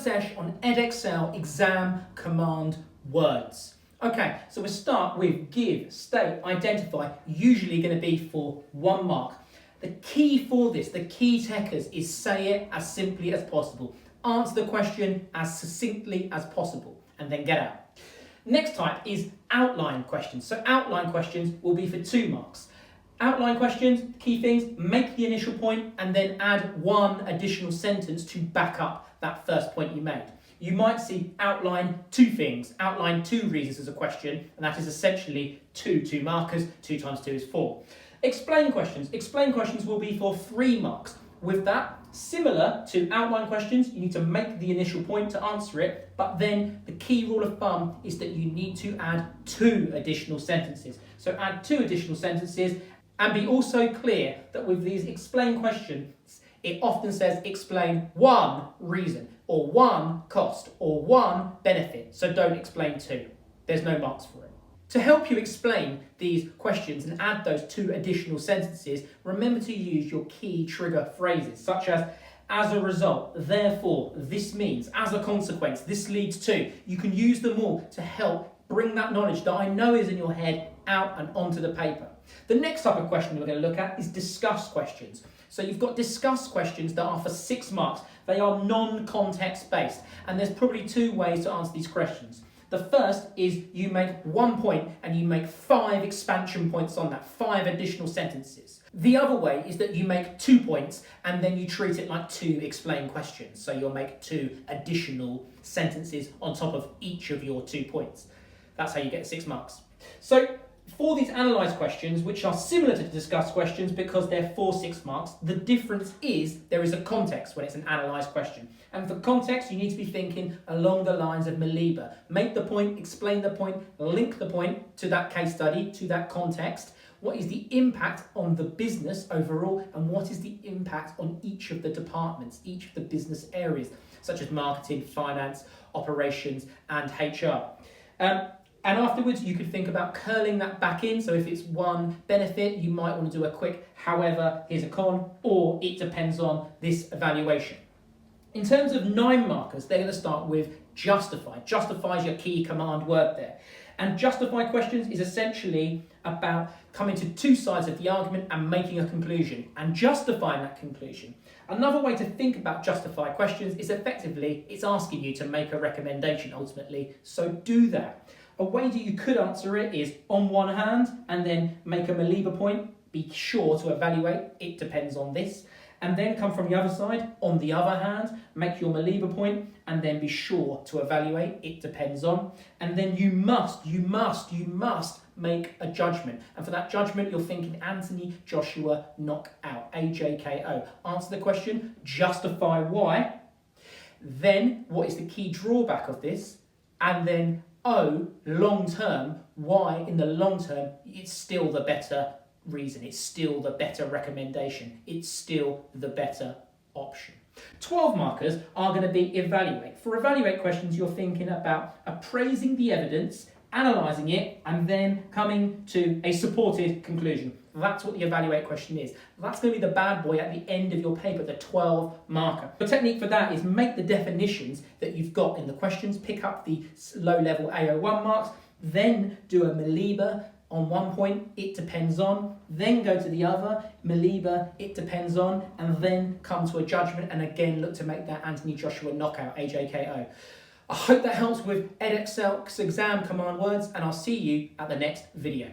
sesh on Edexcel exam command words. Okay, so we'll start with give, state, identify, usually going to be for 1 mark. The key for this, the key techers, is say it as simply as possible. Answer the question as succinctly as possible and then get out. Next type is outline questions. So outline questions will be for 2 marks. Outline questions, key things, make the initial point and then add 1 additional sentence to back up that first point you made. You might see outline 2 things, outline 2 reasons as a question, and that is essentially 2 markers. 2 times 2 is 4. Explain questions will be for 3 marks. With that, similar to outline questions, you need to make the initial point to answer it, but then the key rule of thumb is that you need to add 2 additional sentences. So add 2 additional sentences and be also clear that with these explain questions, it often says explain 1 reason or 1 cost or 1 benefit. So don't explain 2. There's no marks for it. To help you explain these questions and add those 2 additional sentences, remember to use your key trigger phrases such as a result, therefore, this means, as a consequence, this leads to. You can use them all to help bring that knowledge that I know is in your head out and onto the paper. The next type of question we're going to look at is discuss questions. So you've got discuss questions that are for 6 marks. They are non-context based, and there's probably 2 ways to answer these questions. The first is you make 1 point and you make 5 expansion points on that, 5 additional sentences. The other way is that you make 2 points and then you treat it like 2 explain questions. So you'll make 2 additional sentences on top of each of your 2 points. That's how you get 6 marks. So for these analyse questions, which are similar to discuss questions because they're for 6 marks, the difference is there is a context when it's an analyse question. And for context, you need to be thinking along the lines of Maliba. Make the point, explain the point, link the point to that case study, to that context. What is the impact on the business overall, and what is the impact on each of the departments, each of the business areas, such as marketing, finance, operations, and HR. And afterwards, you could think about curling that back in. So if it's 1 benefit, you might want to do a quick, however, here's a con, or it depends on this evaluation. In terms of 9 markers, they're going to start with justify. Justify is your key command word there. And justify questions is essentially about coming to 2 sides of the argument and making a conclusion and justifying that conclusion. Another way to think about justify questions is effectively it's asking you to make a recommendation ultimately, so do that. A way that you could answer it is on one hand and then make a Maliba point, be sure to evaluate, it depends on this, and then come from the other side, on the other hand, make your Maliba point and then be sure to evaluate, it depends on, and then you must make a judgment. And for that judgment, you're thinking Anthony Joshua knockout, AJKO. Answer the question, justify why, then what is the key drawback of this, and then O, long term, why in the long term it's still the better reason, it's still the better recommendation, it's still the better option. 12 markers are going to be evaluate. For evaluate questions, you're thinking about appraising the evidence, analysing it, and then coming to a supported conclusion. That's what the evaluate question is. That's going to be the bad boy at the end of your paper, the 12 marker. The technique for that is make the definitions that you've got in the questions, pick up the low-level AO1 marks, then do a Maliba on 1 point, it depends on, then go to the other, Maliba, it depends on, and then come to a judgment and again look to make that Anthony Joshua knockout, AJKO. I hope that helps with Edexcel exam command words, and I'll see you at the next video.